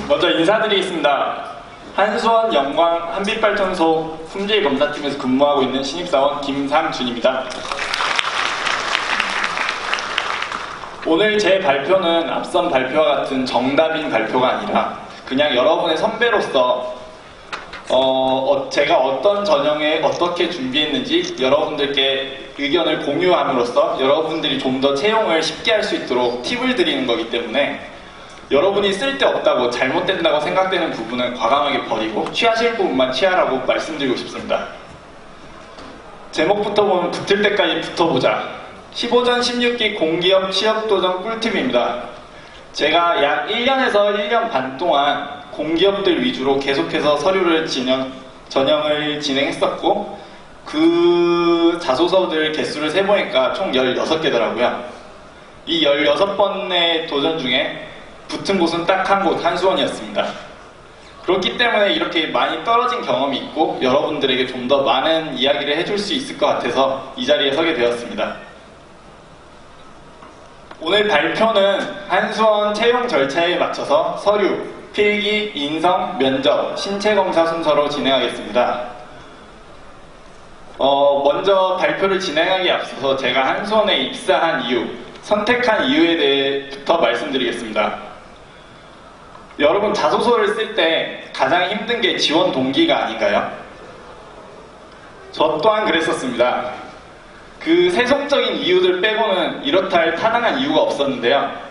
먼저 인사드리겠습니다. 한수원 영광 한빛발전소 품질검사팀에서 근무하고 있는 신입사원 김상준입니다. 오늘 제 발표는 앞선 발표와 같은 정답인 발표가 아니라 그냥 여러분의 선배로서 제가 어떤 전형에 어떻게 준비했는지 여러분들께 의견을 공유함으로써 여러분들이 좀 더 채용을 쉽게 할 수 있도록 팁을 드리는 거기 때문에 여러분이 쓸데없다고 잘못된다고 생각되는 부분은 과감하게 버리고 취하실 부분만 취하라고 말씀드리고 싶습니다. 제목부터 보면 붙을 때까지 붙어보자. 15전 16기 공기업 취업도전 꿀팁입니다. 제가 약 1년에서 1년 반 동안 공기업들 위주로 계속해서 서류를 전형을 진행했었고 그 자소서들 개수를 세보니까 총 16개더라고요. 이 16번의 도전 중에 붙은 곳은 딱 한 곳, 한수원이었습니다. 그렇기 때문에 이렇게 많이 떨어진 경험이 있고 여러분들에게 좀 더 많은 이야기를 해줄 수 있을 것 같아서 이 자리에 서게 되었습니다. 오늘 발표는 한수원 채용 절차에 맞춰서 서류, 필기, 인성, 면접, 신체검사 순서로 진행하겠습니다. 먼저 발표를 진행하기에 앞서서 제가 한수원에 입사한 이유, 선택한 이유에 대해부터 말씀드리겠습니다. 여러분 자소서를 쓸 때 가장 힘든 게 지원 동기가 아닌가요? 저 또한 그랬었습니다. 그 세속적인 이유들 빼고는 이렇다 할 타당한 이유가 없었는데요.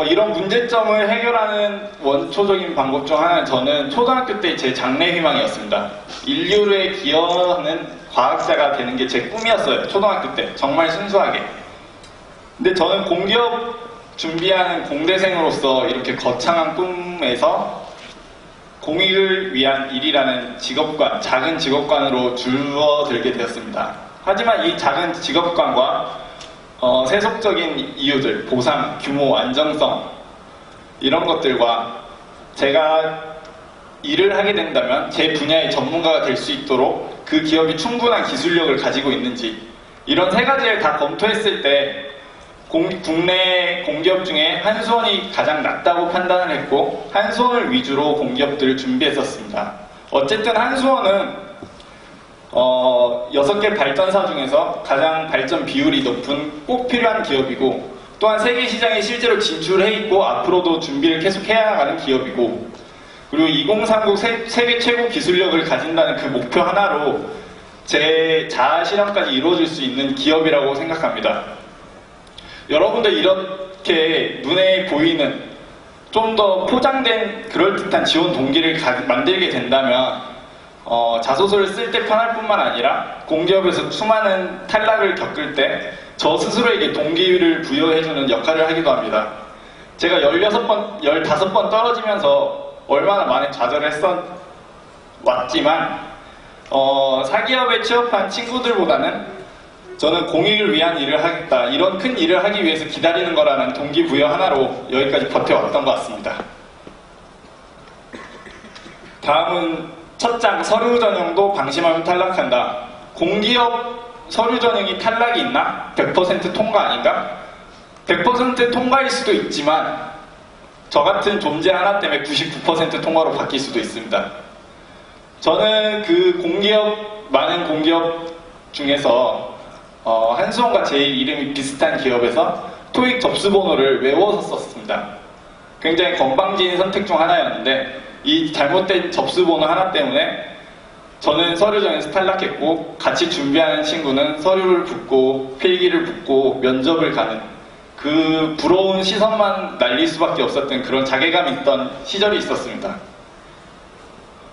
이런 문제점을 해결하는 원초적인 방법 중 하나는 저는 초등학교 때 제 장래 희망이었습니다. 인류에 기여하는 과학자가 되는 게 제 꿈이었어요. 초등학교 때 정말 순수하게. 근데 저는 공기업 준비하는 공대생으로서 이렇게 거창한 꿈에서 공익을 위한 일이라는 직업관, 작은 직업관으로 줄어들게 되었습니다. 하지만 이 작은 직업관과 세속적인 이유들, 보상, 규모, 안정성 이런 것들과 제가 일을 하게 된다면 제 분야의 전문가가 될 수 있도록 그 기업이 충분한 기술력을 가지고 있는지 이런 세 가지를 다 검토했을 때 국내 공기업 중에 한수원이 가장 낫다고 판단을 했고 한수원을 위주로 공기업들을 준비했었습니다. 어쨌든 한수원은 6개 발전사 중에서 가장 발전 비율이 높은 꼭 필요한 기업이고 또한 세계 시장에 실제로 진출해 있고 앞으로도 준비를 계속 해야 나가는 기업이고 그리고 2030 세계 최고 기술력을 가진다는 그 목표 하나로 제 자아 실현까지 이루어질 수 있는 기업이라고 생각합니다. 여러분들 이렇게 눈에 보이는 좀 더 포장된 그럴듯한 지원 동기를 만들게 된다면 자소서를 쓸 때 편할 뿐만 아니라 공기업에서 수많은 탈락을 겪을 때 저 스스로에게 동기를 부여해주는 역할을 하기도 합니다. 제가 16번, 15번 떨어지면서 얼마나 많은 좌절을 왔지만 사기업에 취업한 친구들보다는 저는 공익을 위한 일을 하겠다, 이런 큰 일을 하기 위해서 기다리는 거라는 동기부여 하나로 여기까지 버텨왔던 것 같습니다. 다음은 첫 장 서류 전형도 방심하면 탈락한다. 공기업 서류 전형이 탈락이 있나? 100% 통과 아닌가? 100% 통과일 수도 있지만 저 같은 존재 하나 때문에 99% 통과로 바뀔 수도 있습니다. 저는 그 많은 공기업 중에서 한수원과 제 이름이 비슷한 기업에서 토익 접수번호를 외워서 썼습니다. 굉장히 건방진 선택 중 하나였는데 이 잘못된 접수번호 하나 때문에 저는 서류전에서 탈락했고 같이 준비하는 친구는 서류를 붓고 필기를 붓고 면접을 가는 그 부러운 시선만 날릴 수밖에 없었던 그런 자괴감이 있던 시절이 있었습니다.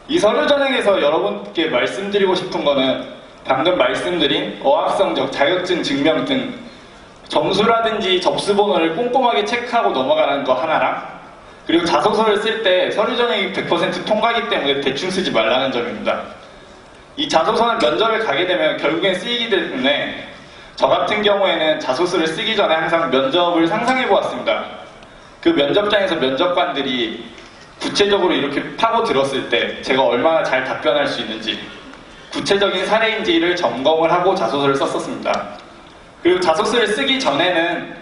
이 서류전형에서 여러분께 말씀드리고 싶은 거는 방금 말씀드린 어학성적, 자격증 증명 등 점수라든지 접수번호를 꼼꼼하게 체크하고 넘어가는 거 하나랑 그리고 자소서를 쓸 때 서류 전형이 100% 통과하기 때문에 대충 쓰지 말라는 점입니다. 이 자소서는 면접을 가게 되면 결국엔 쓰이기 때문에 저 같은 경우에는 자소서를 쓰기 전에 항상 면접을 상상해 보았습니다. 그 면접장에서 면접관들이 구체적으로 이렇게 파고들었을 때 제가 얼마나 잘 답변할 수 있는지 구체적인 사례인지를 점검을 하고 자소서를 썼었습니다. 그리고 자소서를 쓰기 전에는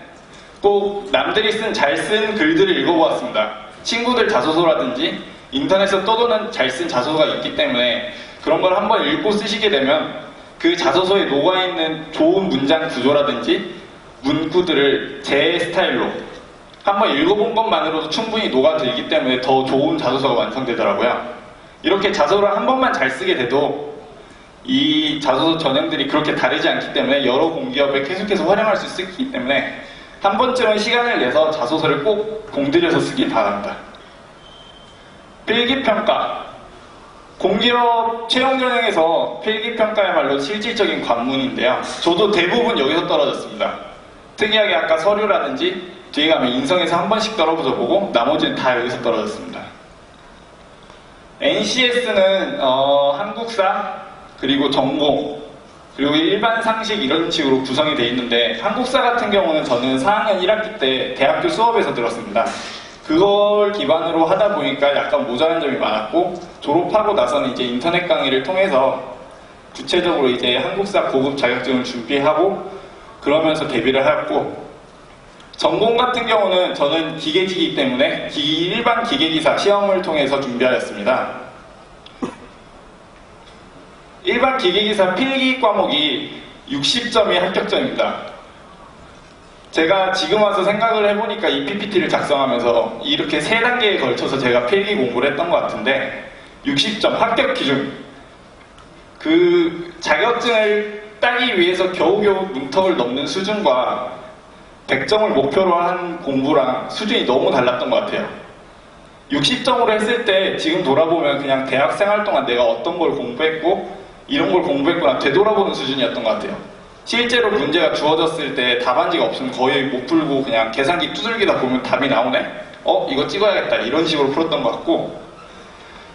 꼭 남들이 잘 쓴 글들을 읽어보았습니다. 친구들 자소서라든지 인터넷에서 떠도는 잘 쓴 자소서가 있기 때문에 그런 걸 한번 읽고 쓰시게 되면 그 자소서에 녹아있는 좋은 문장 구조라든지 문구들을 제 스타일로 한번 읽어본 것만으로도 충분히 녹아들기 때문에 더 좋은 자소서가 완성되더라고요. 이렇게 자소서를 한 번만 잘 쓰게 돼도 이 자소서 전형들이 그렇게 다르지 않기 때문에 여러 공기업에 계속해서 활용할 수 있기 때문에 한 번쯤은 시간을 내서 자소서를 꼭 공들여서 쓰길 바랍니다. 필기평가. 공기업 채용 전형에서 필기평가야말로 실질적인 관문인데요. 저도 대부분 여기서 떨어졌습니다. 특이하게 아까 서류라든지 뒤에 가면 인성에서 한 번씩 떨어져 보고 나머지는 다 여기서 떨어졌습니다. NCS는 한국사, 그리고 전공, 그리고 일반 상식 이런 식으로 구성이 되어 있는데 한국사 같은 경우는 저는 4학년 1학기 때 대학교 수업에서 들었습니다. 그걸 기반으로 하다 보니까 약간 모자란 점이 많았고 졸업하고 나서는 이제 인터넷 강의를 통해서 구체적으로 이제 한국사 고급 자격증을 준비하고 그러면서 대비를 했고 전공 같은 경우는 저는 기계지기 때문에 일반 기계기사 시험을 통해서 준비하였습니다. 일반 기계기사 필기 과목이 60점이 합격점입니다. 제가 지금 와서 생각을 해보니까 이 PPT를 작성하면서 이렇게 3단계에 걸쳐서 제가 필기 공부를 했던 것 같은데 60점 합격 기준, 그 자격증을 따기 위해서 겨우겨우 문턱을 넘는 수준과 100점을 목표로 한 공부랑 수준이 너무 달랐던 것 같아요. 60점으로 했을 때 지금 돌아보면 그냥 대학 생활 동안 내가 어떤 걸 공부했고 이런 걸 공부했구나 되돌아보는 수준이었던 것 같아요. 실제로 문제가 주어졌을 때 답안지가 없으면 거의 못 풀고 그냥 계산기 두들기다 보면 답이 나오네? 이거 찍어야겠다 이런 식으로 풀었던 것 같고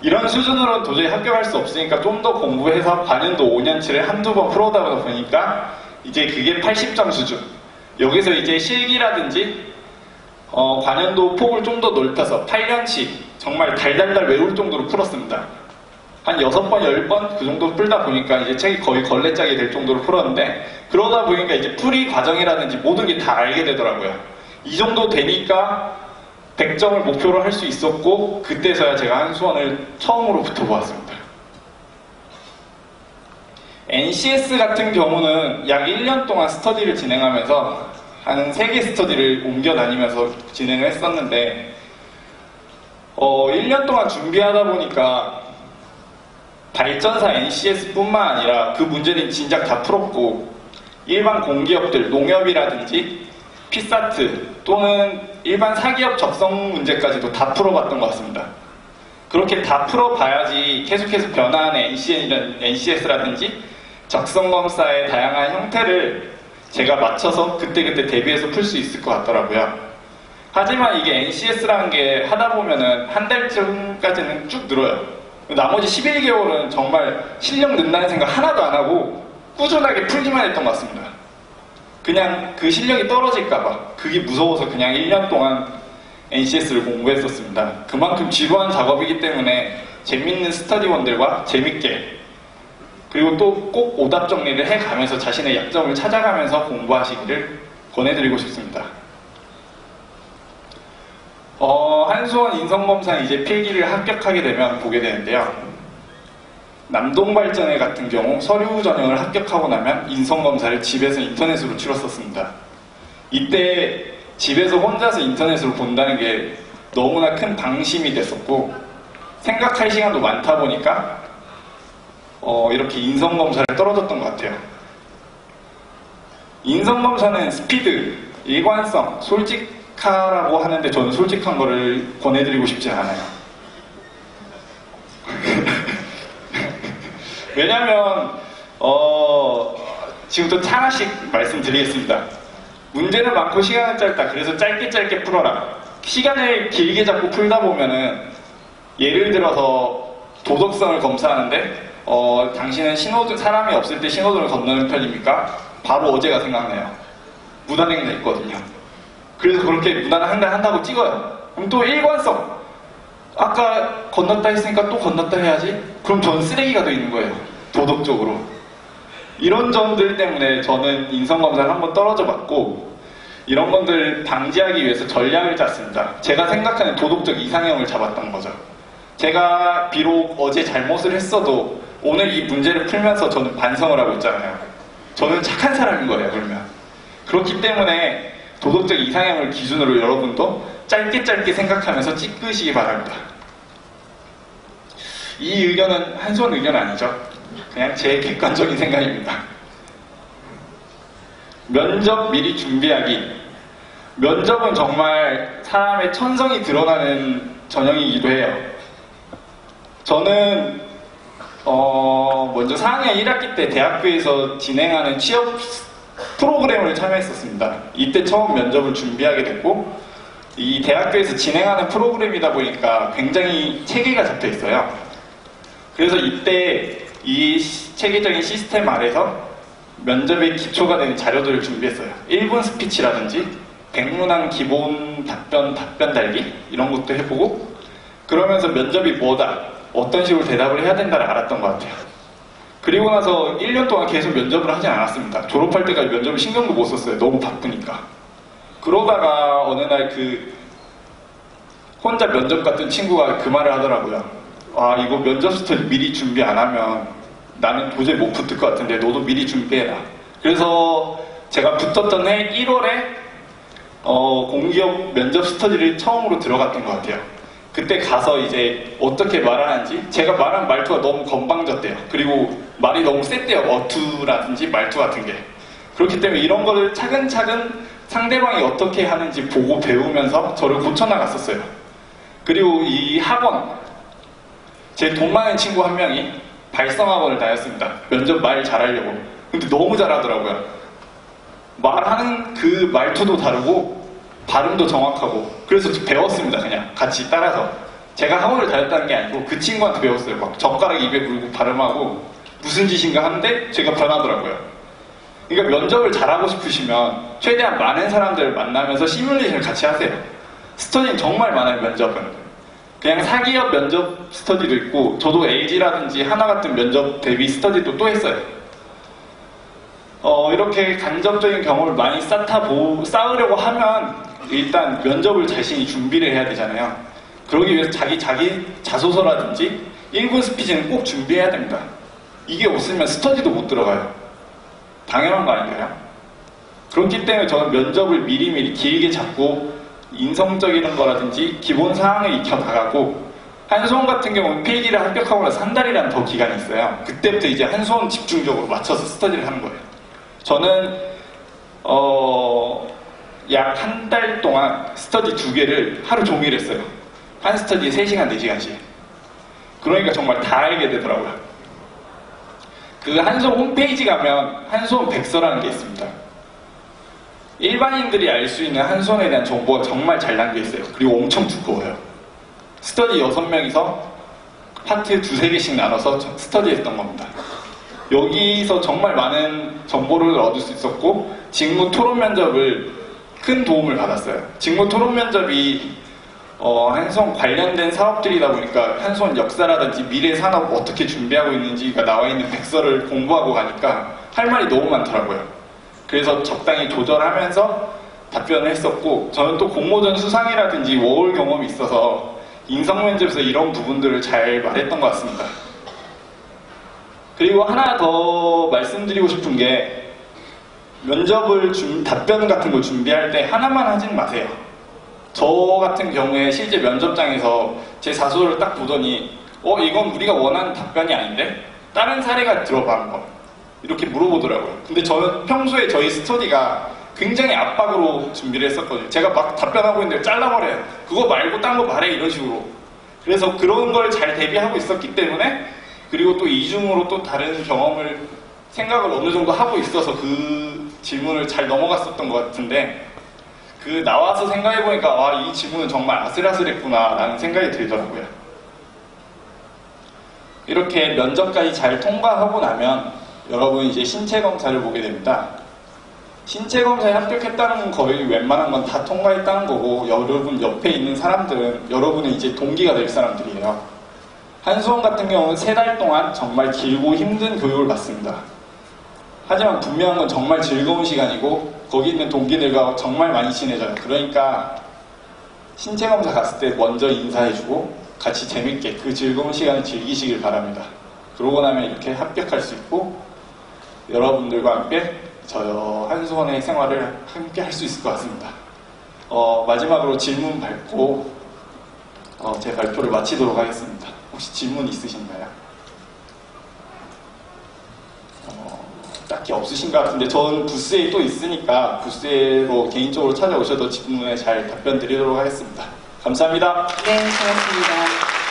이런 수준으로는 도저히 합격할 수 없으니까 좀 더 공부해서 관연도 5년치를 한두 번 풀어다 보니까 이제 그게 80점 수준. 여기서 이제 실기라든지 관연도 폭을 좀 더 넓혀서 8년치 정말 달달달 외울 정도로 풀었습니다. 한 6번, 10번 그 정도 풀다 보니까 이제 책이 거의 걸레짝이 될 정도로 풀었는데 그러다 보니까 이제 풀이 과정이라든지 모든 게 다 알게 되더라고요. 이 정도 되니까 100점을 목표로 할 수 있었고 그때서야 제가 한수원을 처음으로 붙어보았습니다. NCS 같은 경우는 약 1년 동안 스터디를 진행하면서 한 3개 스터디를 옮겨 다니면서 진행을 했었는데 1년 동안 준비하다 보니까 발전사 NCS뿐만 아니라 그 문제는 진작 다 풀었고 일반 공기업들, 농협이라든지 피사트 또는 일반 사기업 적성 문제까지도 다 풀어봤던 것 같습니다. 그렇게 다 풀어봐야지 계속해서 변화하는 NCS라든지 적성검사의 다양한 형태를 제가 맞춰서 그때그때 대비해서 풀 수 있을 것 같더라고요. 하지만 이게 NCS라는 게 하다 보면은 한 달쯤까지는 쭉 늘어요. 나머지 11개월은 정말 실력 는다는 생각 하나도 안 하고 꾸준하게 풀기만 했던 것 같습니다. 그냥 그 실력이 떨어질까봐 그게 무서워서 그냥 1년 동안 NCS를 공부했었습니다. 그만큼 지루한 작업이기 때문에 재밌는 스터디원들과 재밌게 그리고 또 꼭 오답 정리를 해가면서 자신의 약점을 찾아가면서 공부하시기를 권해드리고 싶습니다. 한수원 인성검사는 이제 필기를 합격하게 되면 보게 되는데요. 남동발전회 같은 경우 서류 전형을 합격하고 나면 인성검사를 집에서 인터넷으로 치렀었습니다. 이때 집에서 혼자서 인터넷으로 본다는 게 너무나 큰 방심이 됐었고 생각할 시간도 많다 보니까 이렇게 인성검사를 떨어졌던 것 같아요. 인성검사는 스피드, 일관성, 솔직하라고 하는데 저는 솔직한 거를 권해드리고 싶지 않아요. 왜냐면 지금부터 하나씩 말씀드리겠습니다. 문제는 많고 시간은 짧다. 그래서 짧게 풀어라. 시간을 길게 잡고 풀다 보면은 예를 들어서 도덕성을 검사하는데 당신은 사람이 없을 때 신호등을 건너는 편입니까? 바로 어제가 생각나요. 무단횡단 있거든요. 그래서 그렇게 무단횡단 한다고 찍어요. 그럼 또 일관성. 아까 건넜다 했으니까 또 건넜다 해야지? 그럼 전 쓰레기가 돼 있는 거예요. 도덕적으로. 이런 점들 때문에 저는 인성검사를 한번 떨어져 봤고, 이런 것들 방지하기 위해서 전략을 짰습니다. 제가 생각하는 도덕적 이상형을 잡았던 거죠. 제가 비록 어제 잘못을 했어도 오늘 이 문제를 풀면서 저는 반성을 하고 있잖아요. 저는 착한 사람인 거예요, 그러면. 그렇기 때문에 도덕적 이상형을 기준으로 여러분도 짧게 생각하면서 찍으시기 바랍니다. 이 의견은 한손 의견 아니죠? 그냥 제 객관적인 생각입니다. 면접 미리 준비하기. 면접은 정말 사람의 천성이 드러나는 전형이기도 해요. 저는 먼저 4학년 1학기 때 대학교에서 진행하는 취업 프로그램을 참여했었습니다. 이때 처음 면접을 준비하게 됐고, 이 대학교에서 진행하는 프로그램이다 보니까 굉장히 체계가 잡혀 있어요. 그래서 이때 이 체계적인 시스템 아래서 면접의 기초가 되는 자료들을 준비했어요. 1분 스피치라든지 백문항 기본 답변 달기 이런 것도 해보고, 그러면서 면접이 뭐다, 어떤 식으로 대답을 해야 된다를 알았던 것 같아요. 그리고 나서 1년 동안 계속 면접을 하지 않았습니다. 졸업할 때까지 면접을 신경도 못 썼어요. 너무 바쁘니까. 그러다가 어느 날 혼자 면접 갔던 친구가 그 말을 하더라고요. 아, 이거 면접 스터디 미리 준비 안 하면 나는 도저히 못 붙을 것 같은데 너도 미리 준비해라. 그래서 제가 붙었던 해 1월에 공기업 면접 스터디를 처음으로 들어갔던 것 같아요. 그때 가서 이제 어떻게 말하는지, 제가 말한 말투가 너무 건방졌대요. 그리고 말이 너무 셌대요. 어투라든지 말투 같은 게. 그렇기 때문에 이런 거를 차근차근 상대방이 어떻게 하는지 보고 배우면서 저를 고쳐나갔었어요. 그리고 이 학원, 제 돈 많은 친구 한 명이 발성학원을 다녔습니다. 면접 말 잘하려고. 근데 너무 잘하더라고요. 말하는 그 말투도 다르고 발음도 정확하고. 그래서 배웠습니다. 그냥 같이 따라서. 제가 학원을 다녔다는 게 아니고 그 친구한테 배웠어요. 막 젓가락 입에 물고 발음하고 무슨 짓인가 하는데 제가 변하더라고요. 그러니까 면접을 잘하고 싶으시면 최대한 많은 사람들을 만나면서 시뮬레이션을 같이 하세요. 스터디는 정말 많아요. 면접은 그냥 사기업 면접 스터디도 있고, 저도 LG라든지 하나 같은 면접 대비 스터디도 또 했어요. 이렇게 간접적인 경험을 많이 쌓으려고 하면 일단 면접을 자신이 준비를 해야 되잖아요. 그러기 위해서 자기 자소서라든지 1분 스피치는 꼭 준비해야 됩니다. 이게 없으면 스터디도 못 들어가요. 당연한 거 아닌가요? 그렇기 때문에 저는 면접을 미리미리 길게 잡고 인성적인 거라든지 기본 사항을 익혀나가고, 한수원 같은 경우는 필기를 합격하고 나서 한 달이라는 더 기간이 있어요. 그때부터 이제 한수원 집중적으로 맞춰서 스터디를 하는 거예요. 저는 약 한 달 동안 스터디 2개를 하루 종일 했어요. 한 스터디에 3시간, 4시간씩. 그러니까 정말 다 알게 되더라고요. 그 한수원 홈페이지 가면 한수원 백서라는 게 있습니다. 일반인들이 알 수 있는 한수원에 대한 정보가 정말 잘 담겨있어요. 그리고 엄청 두꺼워요. 스터디 6명이서 파트 2-3개씩 나눠서 스터디 했던 겁니다. 여기서 정말 많은 정보를 얻을 수 있었고, 직무 토론 면접을 큰 도움을 받았어요. 직무 토론 면접이 한수원 관련된 사업들이다 보니까 한수원 역사라든지 미래 산업 어떻게 준비하고 있는지가 나와 있는 백서를 공부하고 가니까 할 말이 너무 많더라고요. 그래서 적당히 조절하면서 답변을 했었고, 저는 또 공모전 수상이라든지 워홀 경험이 있어서 인성면접에서 이런 부분들을 잘 말했던 것 같습니다. 그리고 하나 더 말씀드리고 싶은 게, 면접을 답변 같은 걸 준비할 때 하나만 하진 마세요. 저 같은 경우에 실제 면접장에서 제 자소서를 딱 보더니 이건 우리가 원하는 답변이 아닌데? 다른 사례가 들어봐 한번. 이렇게 물어보더라고요. 근데 저는 평소에 저희 스터디가 굉장히 압박으로 준비를 했었거든요. 제가 막 답변하고 있는데 잘라버려요. 그거 말고 딴 거 말해, 이런 식으로. 그래서 그런 걸 잘 대비하고 있었기 때문에, 그리고 또 이중으로 또 다른 경험을 생각을 어느 정도 하고 있어서 그 질문을 잘 넘어갔었던 것 같은데, 나와서 생각해보니까 이 질문은 정말 아슬아슬했구나 라는 생각이 들더라고요. 이렇게 면접까지 잘 통과하고 나면 여러분 이제 신체 검사를 보게 됩니다. 신체 검사에 합격했다는 건 거의 웬만한 건 다 통과했다는 거고, 여러분 옆에 있는 사람들은 여러분의 이제 동기가 될 사람들이에요. 한수원 같은 경우는 3달 동안 정말 길고 힘든 교육을 받습니다. 하지만 분명한 건 정말 즐거운 시간이고 거기 있는 동기들과 정말 많이 친해져요. 그러니까 신체 검사 갔을 때 먼저 인사해주고 같이 재밌게 그 즐거운 시간을 즐기시길 바랍니다. 그러고 나면 이렇게 합격할 수 있고 여러분들과 함께 저 한수원의 생활을 함께 할 수 있을 것 같습니다. 마지막으로 질문 밟고 제 발표를 마치도록 하겠습니다. 혹시 질문 있으신가요? 딱히 없으신 것 같은데 저는 부스에 또 있으니까 부스로 개인적으로 찾아오셔도 질문에 잘 답변 드리도록 하겠습니다. 감사합니다. 네, 고맙습니다.